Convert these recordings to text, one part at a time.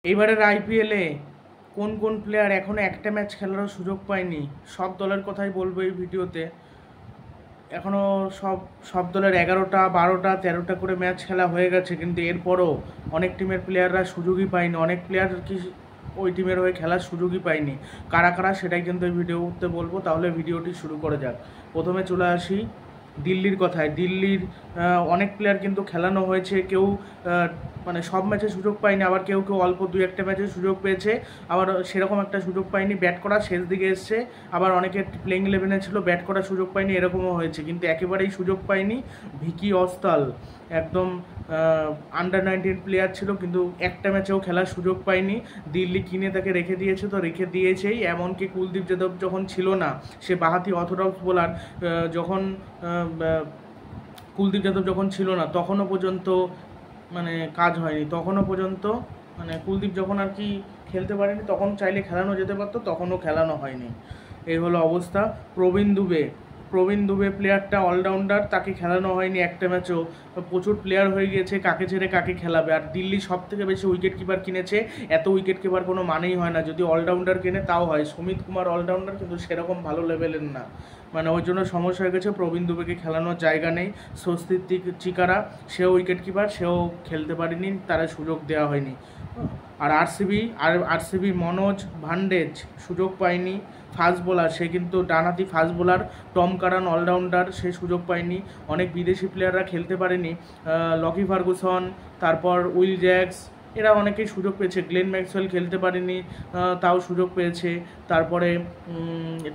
এইবারের আইপিএলে কোন কোন প্লেয়ার এখনও একটা ম্যাচ খেলারও সুযোগ পায়নি, সব দলের কথাই বলবো এই ভিডিওতে। এখনও সব সব দলের 11টা 12টা 13টা করে ম্যাচ খেলা হয়ে গেছে, কিন্তু এরপরও অনেক টিমের প্লেয়াররা সুযোগই পায়নি, অনেক প্লেয়ার কি ওই টিমের হয়ে খেলার সুযোগই পায়নি। কারা কারা সেটাই কিন্তু এই ভিডিওতে বলবো। তাহলে ভিডিওটি শুরু করে যাক। প্রথমে চলে আসি দিল্লির কথায়। দিল্লির অনেক প্লেয়ার কিন্তু খেলানো হয়েছে, কেউ মানে সব ম্যাচে সুযোগ পায়নি, আবার কেউ কেউ অল্প 2-1টা ম্যাচে সুযোগ পেয়েছে, আবার সেরকম একটা সুযোগ পায়নি। ব্যাট করা শেষ দিকে এসছে, আবার অনেকে প্লেইং 11-এ ছিল, ব্যাট করার সুযোগ পায়নি, এরকমও হয়েছে। কিন্তু একেবারেই সুযোগ পায়নি ভিকি অস্তাল, একদম আন্ডার-19 প্লেয়ার ছিল, কিন্তু একটা ম্যাচেও খেলার সুযোগ পায়নি। দিল্লি কিনে তাকে রেখে দিয়েছে, তো রেখে দিয়েছেই। এমনকি কুলদীপ যাদব যখন ছিল না, সে বাঁহাতি অর্থোডক্স বোলার, যখন কুলদীপ যাদব যখন ছিল না তখনও পর্যন্ত মানে কাজ হয়নি, তখনও পর্যন্ত মানে কুলদীপ যখন আর কি খেলতে পারেনি, তখন চাইলে খেলানো যেতে পারতো, তখনও খেলানো হয়নি। এই হলো অবস্থা। প্রবীণ দুবে প্লেয়ারটা অলরাউন্ডার, তাকে খেলানো হয়নি একটা ম্যাচও। প্রচুর প্লেয়ার হয়ে গিয়েছে, কাকে ছেড়ে কাকে খেলাবে। আর দিল্লি সব থেকে বেশি উইকেট কিপার কিনেছে, এত উইকেট কিপার কোনো মানেই হয় না। যদি অলরাউন্ডার কেনে তাও হয়, সুমিত কুমার অলরাউন্ডার, কিন্তু সেরকম ভালো লেভেলের না, মানে ওই জন্য সমস্যা হয়ে গেছে। প্রবীণ দুবেকে খেলানোর জায়গা নেই। স্বস্তিক চিকারা, সেও উইকেট কিপার, সেও খেলতে পারেনি, তারা সুযোগ দেওয়া হয়নি। আর আরসিবি মনোজ ভান্ডেজ সুযোগ পায়নি, ফাস্ট বোলার, সে কিন্তু ডানহাতি ফাস্ট বোলার। টম কারান অলরাউন্ডার, সে সুযোগ পায়নি। অনেক বিদেশি প্লেয়াররা খেলতে পারেনি, লকি ফার্গুসন, তারপর উইল জ্যাক্স, এরা অনেকেই সুযোগ পেয়েছে। গ্লেন ম্যাক্সওয়েল খেলতে পারেনি, তাও সুযোগ পেয়েছে। তারপরে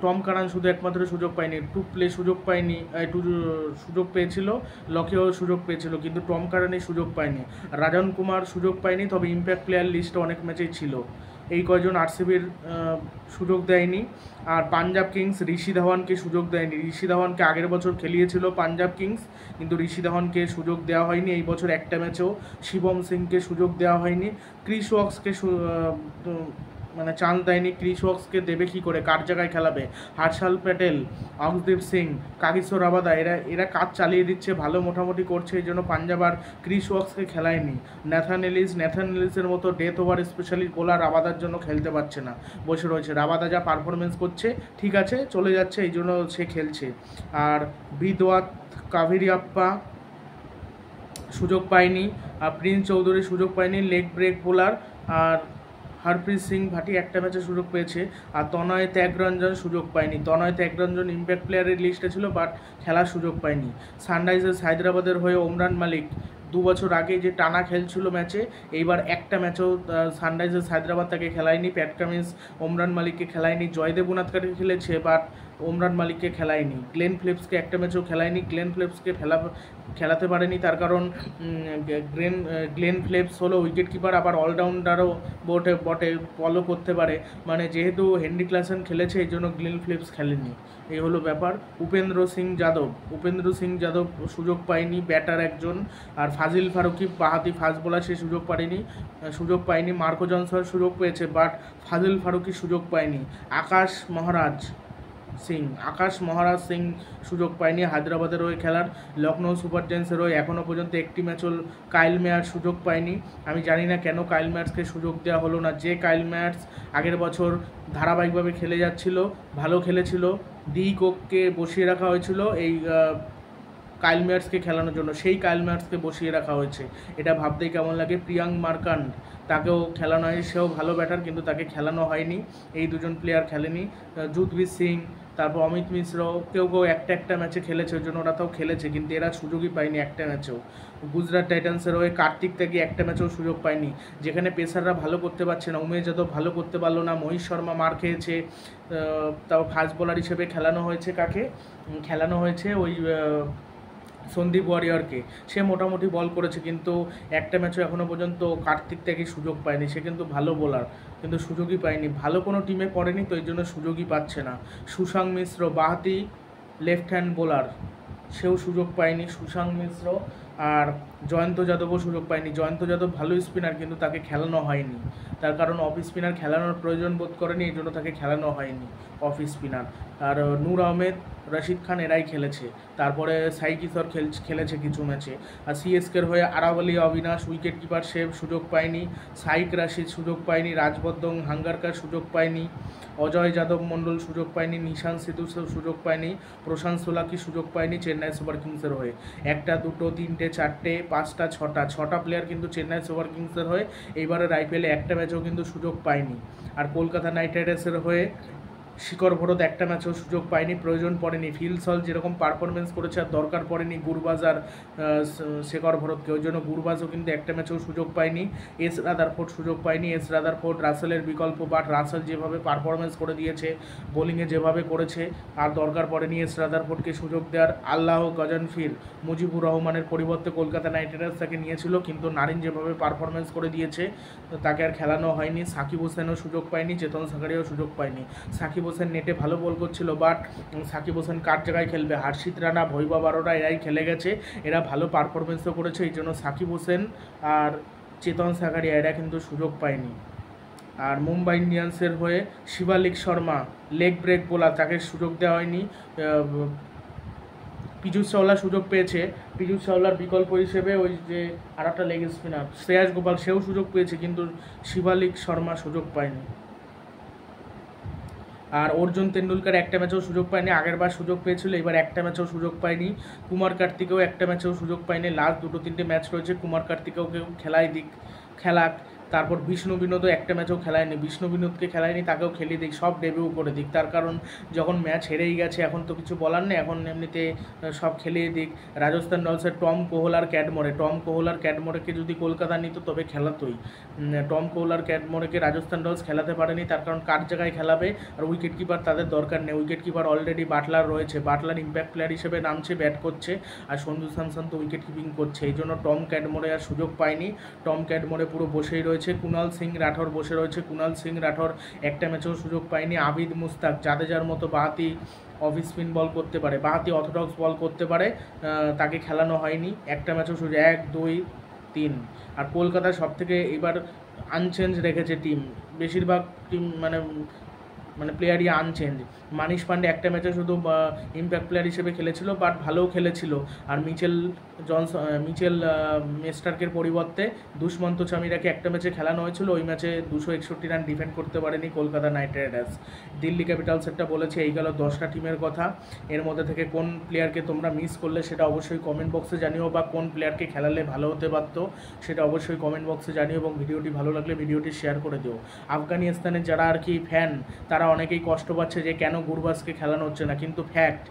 টম কারান শুধু একমাত্র সুযোগ পায়নি, সুযোগ পায়নি, সুযোগ পেয়েছিল, লকেও সুযোগ পেয়েছিল, কিন্তু টম কারানই সুযোগ পায়নি। রাজন কুমার সুযোগ পায়নি, তবে ইম্প্যাক্ট প্লেয়ার লিস্টে অনেক ম্যাচেই ছিল। এই কয়জন আরসিবির সুযোগ দেয়নি। আর পাঞ্জাব কিংস ঋষি ধাওয়ানকে সুযোগ দেয়নি। ঋষি ধাওয়ানকে আগের বছর খেলিয়েছিল পাঞ্জাব কিংস, কিন্তু ঋষি ধাওয়ানকে সুযোগ দেওয়া হয়নি এই বছর একটা ম্যাচেও। শিবম সিংকে সুযোগ দেওয়া হয়নি। ক্রিস ওয়াক্সকে মানে চান্স দেয়নি। ক্রিস ওয়াক্সকে দেবে কী করে, কার জায়গায় খেলাবে? হর্ষাল প্যাটেল, অক্সদীপ সিং, কাগিসো রাবাদা, এরা কাজ চালিয়ে দিচ্ছে, ভালো মোটামুটি করছে, এই জন্য পাঞ্জাব আর ক্রিস ওয়াক্সকে খেলায়নি। ন্যাথান এলিসের মতো ডেথ ওভার স্পেশালিস্ট বোলার রাবাদার জন্য খেলতে পারছে না, বসে রয়েছে। রাবাদা যা পারফরমেন্স করছে ঠিক আছে, চলে যাচ্ছে, এই জন্য সে খেলছে। আর বিদওয়াত কাভেরিয়াপ্পা সুযোগ পায়নি, আর প্রিন্স চৌধুরী সুযোগ পায়নি, লেগ ব্রেক বোলার। আর হরপ্রীত সিং ভাটি একটা ম্যাচে সুযোগ পেয়েছে। আর তনয় ত্যাগরঞ্জন সুযোগ পায়নি। তনয় ত্যাগরঞ্জন ইম্প্যাক্ট প্লেয়ারের লিস্টে ছিল, বাট খেলার সুযোগ পায়নি। সানরাইজার্স হায়দ্রাবাদের হয়ে ওমরান মালিক 2 বছর আগে যে টানা খেলছিল ম্যাচে, এইবার একটা ম্যাচও সানরাইজার্স হায়দ্রাবাদ তাকে খেলায়নি। প্যাট কামিন্স ওমরান মালিককে খেলায়নি। জয়দেব উনাদকারকে খেলেছে, বাট ওমরান মালিককে খেলায়নি। গ্লেন ফিলিপসকে একটা ম্যাচও খেলায়নি। গ্লেন ফিলিপসকে খেলাতে পারেনি, তার কারণ গ্লেন ফিলিপস হলো উইকেট কিপার, আবার অলরাউন্ডারও বটে, বলও করতে পারে। মানে যেহেতু হেনরি ক্লাসেন খেলেছে, এই জন্য গ্লেন ফিলিপস খেলেনি, এই হলো ব্যাপার। উপেন্দ্র সিং যাদব সুযোগ পায়নি, ব্যাটার একজন। আর ফাজিল ফারুকি বাঁহাতি ফাস্ট বোলার, সে সুযোগ পায়নি। মার্কো জনসন সুযোগ পেয়েছে, বাট ফাজিল ফারুকি সুযোগ পায়নি। আকাশ মহারাজ সিং সুযোগ পায়নি হায়দ্রাবাদের হয়ে খেলার। লখনৌ সুপার জায়ান্টসের হয়ে এখনও পর্যন্ত একটি ম্যাচও কাইল মেয়ার সুযোগ পায়নি। আমি জানি না কেন কাইল মেয়ার্সকে সুযোগ দেওয়া হলো না। যে কাইল মেয়ার্স আগের বছর ধারাবাহিকভাবে খেলে যাচ্ছিল, ভালো খেলেছিল, ডি কোককে বসিয়ে রাখা হয়েছিল এই কাইল মেয়ার্সকে খেলানোর জন্য, সেই কাইল মেয়ার্সকে বসিয়ে রাখা হয়েছে, এটা ভাবতেই কেমন লাগে। প্রিয়াঙ্ক মার্কান্ড, তাকেও খেলানো হয়, সেও ভালো ব্যাটার, কিন্তু তাকে খেলানো হয়নি। এই দুজন প্লেয়ার খেলেনি। যুধবীর সিং, তারপর অমিত মিশ্র, কেউ একটা ম্যাচে খেলেছে, ওই জন্য ওরা তাও খেলেছে, কিন্তু এরা সুযোগই পায়নি একটা ম্যাচেও। গুজরাট টাইটান্সের হয়ে কার্তিক ত্যাগী একটা ম্যাচেও সুযোগ পায়নি, যেখানে পেসাররা ভালো করতে পারছে না। উমেশ যাদব ভালো করতে পারলো না, মহিষ শর্মা মার খেয়েছে। তাও ফাস্ট বোলার হিসেবে খেলানো হয়েছে ওই সন্দীপ ওয়ারিয়রকে, সে মোটামুটি বল করেছে, কিন্তু একটা ম্যাচও এখনও পর্যন্ত কার্তিক ত্যাগী সুযোগ পায়নি। সে কিন্তু ভালো বোলার, কিন্তু সুযোগই পায়নি, ভালো কোনো টিমে পড়েনি, তো এই জন্য সুযোগই পাচ্ছে না। সুশাঙ্ক মিশ্র বাঁহাতি লেফট হ্যান্ড বোলার, সেও সুযোগ পায়নি। সুশাঙ্ক মিশ্র আর জয়ন্ত যাদবও সুযোগ পায়নি। জয়ন্ত যাদব ভালো স্পিনার, কিন্তু তাকে খেলানো হয়নি, তার কারণ অফ স্পিনার খেলানোর প্রয়োজন বোধ করেনি, এই জন্য তাকে খেলানো হয়নি অফ স্পিনার। আর নূর আহমেদ, রশিদ খান এরাই খেলেছে। তারপরে সাই কিশোর খেলেছে কিছু ম্যাচে। আর সিএসকের হয়ে আরাবলী অবিনাশ উইকেট কিপার, সে সুযোগ পায়নি। সাইক রাশিদ সুযোগ পায়নি। রাজবর্ধন হাঙ্গারকার সুযোগ পায়নি। অজয় যাদব মণ্ডল সুযোগ পায়নি। নিশান সিধু সুযোগ পায়নি। প্রশান্ত সোলাকি সুযোগ পায়নি চেন্নাই সুপার কিংসের হয়ে। 1, 2, 3, 4, 5, 6টা প্লেয়ার কিন্তু চেন্নাই সুপার কিংসের হয়ে এইবারের আইপিএলে একটা ম্যাচেও কিন্তু সুযোগ পায়নি। আর কলকাতা নাইট রাইডার্সের হয়ে শিকর ভরত একটা ম্যাচেও সুযোগ পায়নি, প্রয়োজন পড়েনি। ফিল সল যেরকম পারফরমেন্স করেছে আর দরকার পড়েনি গুরবাজ আর শেখর ভরতকে, ওই জন্য গুরবাজও কিন্তু একটা ম্যাচেও সুযোগ পায়নি। এস রাদারফোর্ড সুযোগ পায়নি। এস রাদারফোর্ড রাসেলের বিকল্প, বাট রাসেল যেভাবে পারফরমেন্স করে দিয়েছে, বোলিংয়ে যেভাবে করেছে, আর দরকার পড়েনি এস রাদারফোর্ডকে সুযোগ দেওয়ার। আল্লাহ গজনফির মুজিবুর রহমানের পরিবর্তে কলকাতা নাইট রাইডার্স তাকে নিয়েছিল, কিন্তু নারিন যেভাবে পারফরমেন্স করে দিয়েছে তাকে আর খেলানো হয়নি। সাকিব হোসেনও সুযোগ পায়নি, চেতন সাকারিয়াও সুযোগ পায়নি। সাকিব হোসেন নেটে ভালো বল করছিল, বাট সাকিব হোসেন কার জায়গায় খেলবে? হর্ষিত রানা, ভৈভব আরোরা এরাই খেলে গেছে, এরা ভালো পারফরমেন্সও করেছে, এই জন্য সাকিব হোসেন আর চেতন সাকারিয়া এরা কিন্তু সুযোগ পায়নি। আর মুম্বাই ইন্ডিয়ান্সের হয়ে Shivalik Sharma leg break bowler, তাকে সুযোগ দেওয়া হয়নি। পীযুষ চাওলা সুযোগ পেয়েছে, পীযুষ চাওলার বিকল্প হিসেবে ওই যে আর একটা লেগ স্পিনার শ্রেয়াস গোপাল, সেও সুযোগ পেয়েছে, কিন্তু শিবালিক শর্মা সুযোগ পায়নি। আর অর্জুন তেন্ডুলকার একটা ম্যাচেও সুযোগ পায়নি, আগেরবার সুযোগ পেয়েছিল, এবার একটা ম্যাচেও সুযোগ পায়নি। কুমার কার্তিকেও একটা ম্যাচেও সুযোগ পায়নি। লাস্ট 2-3টে ম্যাচ রয়েছে, কুমার কার্তিকেও কেউ খেলাক। তারপর বিষ্ণু বিনোদও একটা ম্যাচও খেলায়নি, বিষ্ণু বিনোদকে খেলায়নি, তাকেও খেলিয়ে দিক, সব ডেবিউ করে দিক, তার কারণ যখন ম্যাচ হেরেই গেছে এখন তো কিছু বলার নেই, এখন এমনিতে সব খেলিয়ে দিক। রাজস্থান রয়্যালসের টম কোহলার ক্যাডমোরেকে যদি কলকাতা নিত তবে খেলাতোই। টম কোহলার ক্যাডমোরেকে রাজস্থান রয়্যালস খেলাতে পারেনি, তার কারণ কার জায়গায় খেলাবে? আর উইকেট কিপার তাদের দরকার নেই, উইকেট কিপার অলরেডি বাটলার রয়েছে, বাটলার ইম্প্যাক্ট প্লেয়ার হিসেবে নামছে, ব্যাট করছে, আর সঞ্জু স্যামসন তো উইকেট কিপিং করছে, এই জন্য টম ক্যাডমোরে আর সুযোগ পায়নি। টম ক্যাডমোরে পুরো বসেই রয়েছে। কুনাল সিং রাঠোর বসে রয়েছে, কুনাল সিং রাঠোর একটা ম্যাচেও সুযোগ পায়নি। আবিদ মুস্তাক জাদেজার মতো বাহাতি অফ স্পিন বল করতে পারে, বাহাতি অর্থোডক্স বল করতে পারে, তাকে খেলানো হয়নি, একটা ম্যাচেও সুযোগ 1, 2, 3। আর কলকাতার সব থেকে এবার আনচেঞ্জ রেখেছে টিম, বেশিরভাগ টিম মানে প্লেয়ারই আনচেঞ্জ। মানিশ পান্ডে একটা ম্যাচে শুধু ইম্প্যাক্ট প্লেয়ার হিসেবে খেলেছিল, বাট ভালোও খেলেছিল। আর মিচেল মেস্টার্কের পরিবর্তে দুষ্মন্ত চামিরাকে একটা ম্যাচে খেলানো হয়েছিল, ওই ম্যাচে 261 রান ডিফেন্ড করতে পারেনি Kolkata night Riders. Delhi Capitals একটা বলেছে, এই গেল 10টা টিমের কথা। এর মধ্যে থেকে কোন প্লেয়ারকে তোমরা মিস করলে সেটা অবশ্যই কমেন্ট বক্সে জানিও, বা কোন প্লেয়ারকে খেলালে ভালো হতে পারতো সেটা অবশ্যই কমেন্ট বক্সে জানিও, এবং ভিডিওটি ভালো লাগলে ভিডিওটি শেয়ার করে দিও। আফগানিস্তানের যারা আর কি ফ্যান, তারা অনেকেই কষ্ট পাচ্ছে যে কেন গুরবাজকে খেলানো হচ্ছে না, কিন্তু ফ্যাক্ট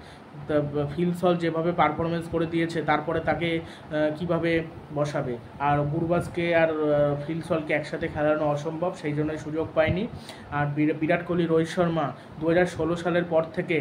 ফিল সল যেভাবে পারফরমেন্স করে দিয়েছে, তারপরে তাকে কিভাবে বসাবে? আর গুরবাজকে আর ফিল সলকে একসাথে খেলানো অসম্ভব, সেই জন্যই সুযোগ পায়নি। আর বিরাট কোহলি, রোহিত শর্মা 2016 সালের পর থেকে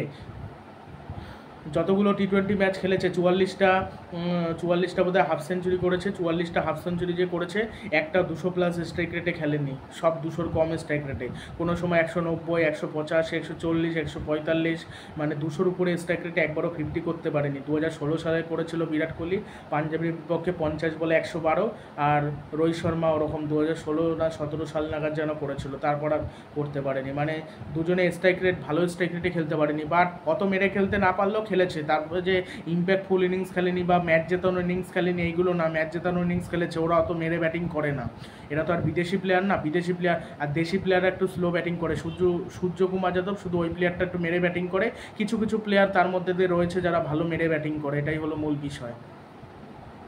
যতগুলো টি20 ম্যাচ খেলেছে 44টা বোধহয় হাফ সেঞ্চুরি করেছে, 44টা হাফ সেঞ্চুরি যে করেছে, একটা 200+ স্ট্রাইক রেটে খেলেনি, সব 200-র কম স্ট্রাইক রেটে। কোনো সময় 190, 185, 140, 145, মানে 200-র উপরে স্ট্রাইক রেটে একবারও 50 করতে পারেনি। 2016 সালে করেছিল বিরাট কোহলি পাঞ্জাবের বিপক্ষে 50 বলে 112, আর রোহিত শর্মা ওরকম 2016 না 17 সাল নাগাদ যেন করেছিল, তারপর আর করতে পারেনি। মানে দুজনে স্ট্রাইক রেট, ভালো স্ট্রাইক রেটে খেলতে পারেনি, বাট অত মেরে খেলতে না পারলেও খেলেছে। তারপরে যে ইম্প্যাক্টফুল ইনিংস খেলেনি বা ম্যাচ জেতানো ইনিংস খেলেনি, এইগুলো না, ম্যাচ জেতানো ইনিংস খেলেছে। ওরা অত মেরে ব্যাটিং করে না, এরা তো আর বিদেশি প্লেয়ার না। বিদেশি প্লেয়ার আর দেশি প্লেয়াররা একটু স্লো ব্যাটিং করে। সূর্যকুমার যাদব শুধু ওই প্লেয়ারটা একটু মেরে ব্যাটিং করে, কিছু প্লেয়ার তার মধ্যে দিয়ে রয়েছে যারা ভালো মেরে ব্যাটিং করে, এটাই হলো মূল বিষয়।